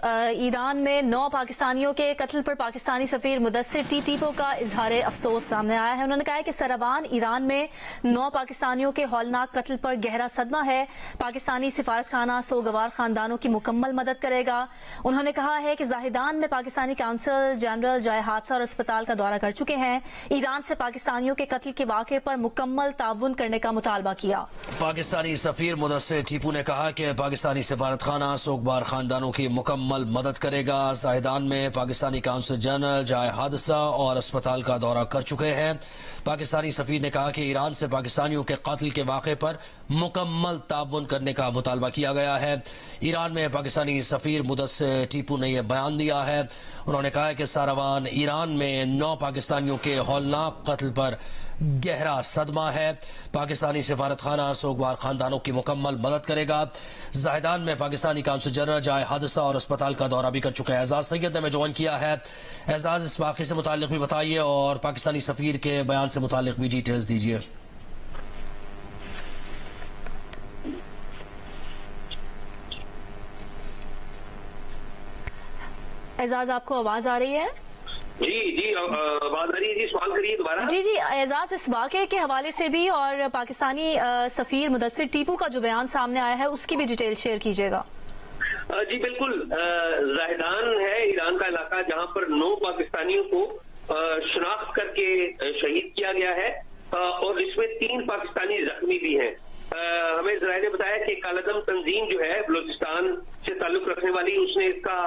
ایران میں 9 پاکستانیوں کے قتل پر پاکستانی سفیر مدثر ٹیپو کا اظہار افسوس سامنے آیا ہے۔ انہوں نے کہا ہے کہ سروان ایران میں 9 پاکستانیوں کے ہولناک قتل پر گہرا صدمہ ہے۔ پاکستانی سفارتخانہ سوگوار خاندانوں کی مکمل مدد کرے گا۔ انہوں نے کہا ہے کہ زاہدان میں پاکستانی کونسل جنرل جائے حادثہ اور اسپتال کا دورہ کر چکے ہیں۔ ایران سے پاکستانیوں کے قتل کے واقعے پر مکمل تعاون کرنے کا مطالبہ کیا۔ پاکستانی سفیر مدثر ٹیپو نے کہا کہ پاکستانی سفارتخانہ سوگوار خاندانوں کی مکمل مدد کرے گا۔ زاہدان میں پاکستانی کونسل جنرل جائے حادثہ اور اسپتال کا دورہ کر چکے ہیں۔ پاکستانی سفیر نے کہا کہ ایران سے پاکستانیوں کے قتل کے واقعے پر مکمل تعاون کرنے کا مطالبہ کیا گیا ہے۔ ایران میں پاکستانی سفیر مدثر ٹیپو نے یہ بیان دیا ہے۔ انہوں نے کہا ہے کہ سروان ایران میں 9 پاکستانیوں کے ہولناک قتل پر گہرا صدمہ ہے۔ پاکستانی سفارتخانہ سوگوار خاندانوں کی مکمل مدد کرے گا۔ زاہدان میں پاکستانی کونسل جنرل جائے حادثہ اور اسپتال کا دورہ بھی کر چکا ہے۔ اعزاز سید نے ہمیں جوائن کیا ہے۔ اعزاز، اس واقعے سے متعلق بھی بتائیے اور پاکستانی سفیر کے بیان سے متعلق بھی ڈیٹیلز دیجیے۔ اعزاز، آپ کو آواز آ رہی ہے؟ جی آواز آ رہی ہے جی، سوال کریے دوبارہ۔ جی اعزاز، اس واقعے کے حوالے سے بھی اور پاکستانی سفیر مدثر ٹیپو کا جو بیان سامنے آیا ہے اس کی بھی ڈیٹیل شیئر کیجیے گا۔ جی بالکل، زاہدان ہے ایران کا علاقہ جہاں پر 9 پاکستانیوں کو شناخت کر کے شہید کیا گیا ہے اور اس میں 3 پاکستانی زخمی بھی ہیں۔ ہمیں ذرائع نے بتایا کہ کالعدم تنظیم جو ہے بلوچستان سے تعلق رکھنے والی، اس نے اس کا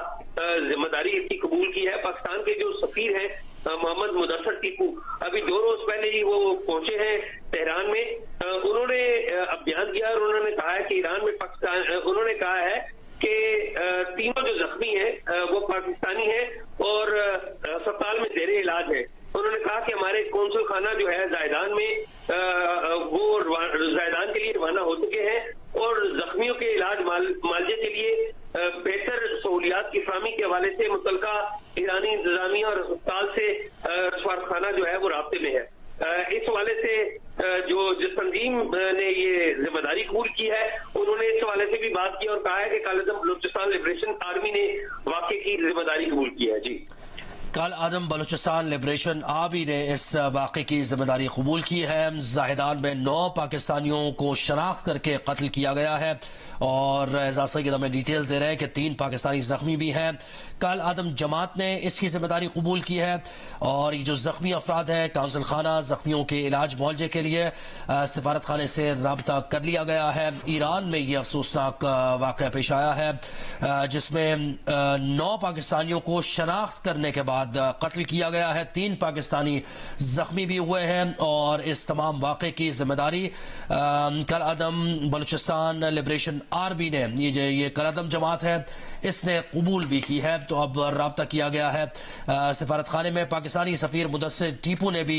ذمہ داری اس کی قبول کی ہے۔ پاکستان کے جو سفیر ہیں محمد مدثر ٹیپو، ابھی 2 روز پہلے ہی وہ پہنچے ہیں تہران میں۔ انہوں نے بیان دیا اور انہوں نے کہا ہے کہ ایران میں انہوں نے کہا ہے کہ تینوں جو زخمی ہیں وہ پاکستانی ہیں اور اسپتال میں زیر علاج ہے۔ انہوں نے کہا کہ ہمارے کونسل خانہ جو ہے زاہدان میں وہ زاہدان کے لیے روانہ ہو چکے ہیں اور زخمیوں کے علاج معالجے کے لیے بہتر سہولیات کی فراہمی کے حوالے سے متعلقہ ایرانی انتظامیہ اور اسپتال سے سفارتخانہ جو ہے وہ رابطے میں ہے۔ اس حوالے سے جس تنظیم نے یہ ذمہ داری قبول کی ہے انہوں نے اس حوالے سے بھی بات کی اور کہا ہے کہ کالعدم بلوچستان لبریشن آرمی نے واقعے کی ذمہ داری قبول کی ہے۔ جی، کالعدم بلوچستان لبریشن آرمی نے اس واقعے کی ذمہ داری قبول کی ہے۔ زاہدان میں 9 پاکستانیوں کو شناخت کر کے قتل کیا گیا ہے اور اعزاز سید ہمیں ڈیٹیلز دے رہے ہیں کہ 3 پاکستانی زخمی بھی ہیں۔ کالعدم جماعت نے اس کی ذمہ داری قبول کی ہے اور یہ جو زخمی افراد ہیں کونسل خانہ زخمیوں کے علاج معالجے کے لیے سفارت خانے سے رابطہ کر لیا گیا ہے۔ ایران میں یہ افسوسناک واقعہ پیش آیا ہے جس میں 9 پاکستانیوں کو شناخت کرنے کے بعد قتل کیا گیا ہے۔ 3 پاکستانی زخمی بھی ہوئے ہیں اور اس تمام واقعے کی ذمہ داری کالعدم بلوچستان لبریشن آرمی نے، یہ کالعدم جماعت ہے، اس نے قبول بھی کی ہے۔ تو اب رابطہ کیا گیا ہے سفارت خانے میں۔ پاکستانی سفیر مدثر ٹیپو نے بھی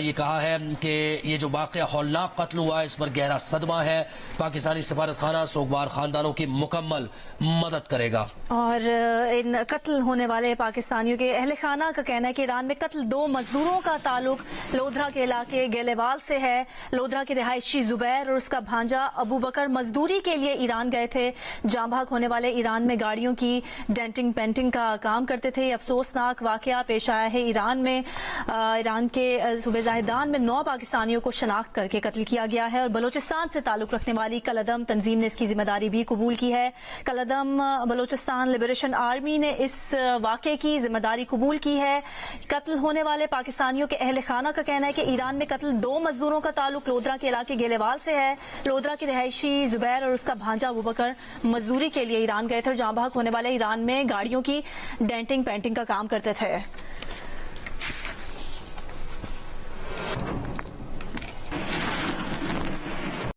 یہ کہا ہے کہ یہ جو واقعہ ہولناک قتل ہوا ہے اس پر گہرا صدمہ ہے۔ پاکستانی سفارت خانہ سوگوار خاندانوں کی مکمل مدد کرے گا۔ اور ان قتل ہونے والے پاکستانیوں کے اہل خانہ کا کہنا ہے کہ ایران میں قتل 2 مزدوروں کا تعلق لودھرا کے علاقے گیلیوال سے ہے۔ لودھرا کے رہائشی زبیر اور اس کا بھانجا ابو بکر مزدوری کے لیے ایران گئے تھے۔ جاں بحق ہونے والے ایران میں گاڑیوں کی ڈینٹنگ پینٹنگ کا کام کرتے تھے۔ یہ افسوسناک واقعہ پیش آیا ہے ایران کے صوبہ زاہدان میں 9 پاکستانیوں کو شناخت کر کے قتل کیا گیا ہے اور بلوچستان سے تعلق رکھنے والی کالعدم تنظیم نے اس کی ذمہ داری بھی قبول کی ہے۔ کالعدم بلوچستان لبریشن آرمی نے اس واقعے کی ذمہ داری قبول کی ہے۔ قتل ہونے والے پاکستانیوں کے اہل خانہ کا کہنا ہے کہ ایران میں قتل 2 مزدوروں کا تعلق لودھرا کے علاقے گیلیوال سے ہے۔ لودھرا کے رہائشی زبیر اور اس کا بھانجا ابو بکر مزدوری کے لیے ایران گئے تھے اور جاں بحق ہونے والے ایران میں گاڑیوں کی ڈینٹنگ پینٹنگ کا کام کرتے تھے۔